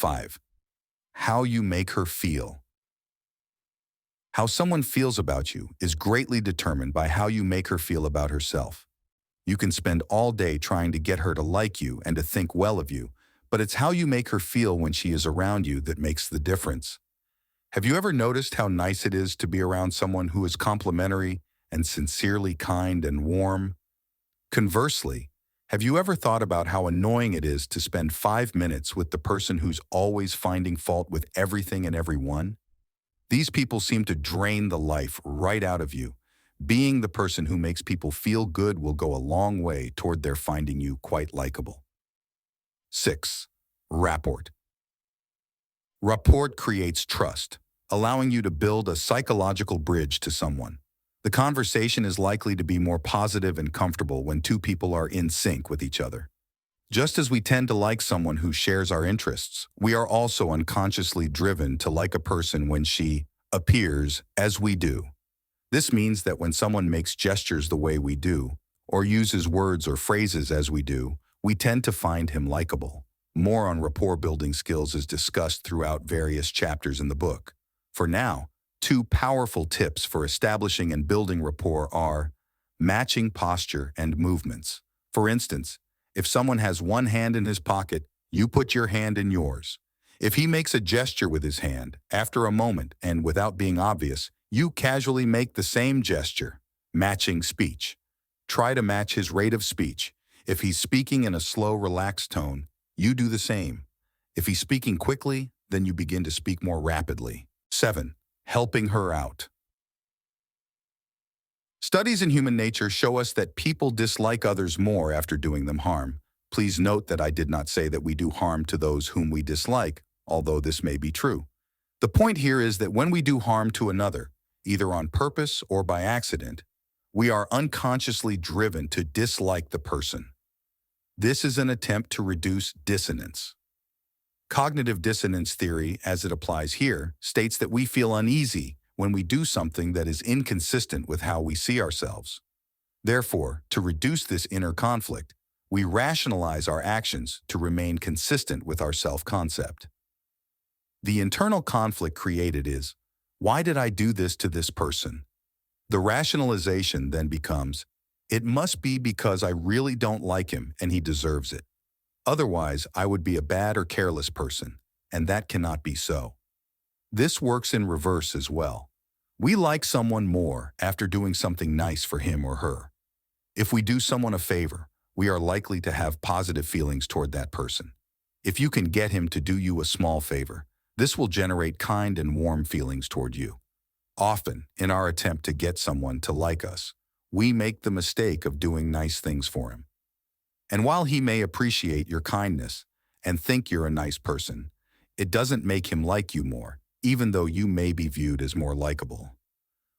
5. How you make her feel. How someone feels about you is greatly determined by how you make her feel about herself. You can spend all day trying to get her to like you and to think well of you, but it's how you make her feel when she is around you that makes the difference. Have you ever noticed how nice it is to be around someone who is complimentary and sincerely kind and warm? Conversely, have you ever thought about how annoying it is to spend 5 minutes with the person who's always finding fault with everything and everyone? These people seem to drain the life right out of you. Being the person who makes people feel good will go a long way toward their finding you quite likable. 6. Rapport. Rapport creates trust, allowing you to build a psychological bridge to someone. The conversation is likely to be more positive and comfortable when two people are in sync with each other. Just as we tend to like someone who shares our interests, we are also unconsciously driven to like a person when she appears as we do. This means that when someone makes gestures the way we do, or uses words or phrases as we do, we tend to find him likable. More on rapport building skills is discussed throughout various chapters in the book. For now, 2 powerful tips for establishing and building rapport are matching posture and movements. For instance, if someone has one hand in his pocket, you put your hand in yours. If he makes a gesture with his hand, after a moment and without being obvious, you casually make the same gesture. Matching speech. Try to match his rate of speech. If he's speaking in a slow, relaxed tone, you do the same. If he's speaking quickly, then you begin to speak more rapidly. 7. Helping her out. Studies in human nature show us that people dislike others more after doing them harm. Please note that I did not say that we do harm to those whom we dislike, although this may be true. The point here is that when we do harm to another, either on purpose or by accident, we are unconsciously driven to dislike the person. This is an attempt to reduce dissonance. Cognitive dissonance theory, as it applies here, states that we feel uneasy when we do something that is inconsistent with how we see ourselves. Therefore, to reduce this inner conflict, we rationalize our actions to remain consistent with our self-concept. The internal conflict created is, why did I do this to this person? The rationalization then becomes, it must be because I really don't like him and he deserves it. Otherwise, I would be a bad or careless person, and that cannot be so. This works in reverse as well. We like someone more after doing something nice for him or her. If we do someone a favor, we are likely to have positive feelings toward that person. If you can get him to do you a small favor, this will generate kind and warm feelings toward you. Often, in our attempt to get someone to like us, we make the mistake of doing nice things for him. And while he may appreciate your kindness and think you're a nice person, it doesn't make him like you more, even though you may be viewed as more likable.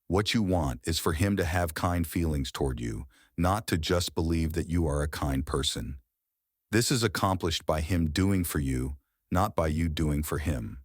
What you want is for him to have kind feelings toward you, not to just believe that you are a kind person. This is accomplished by him doing for you, not by you doing for him.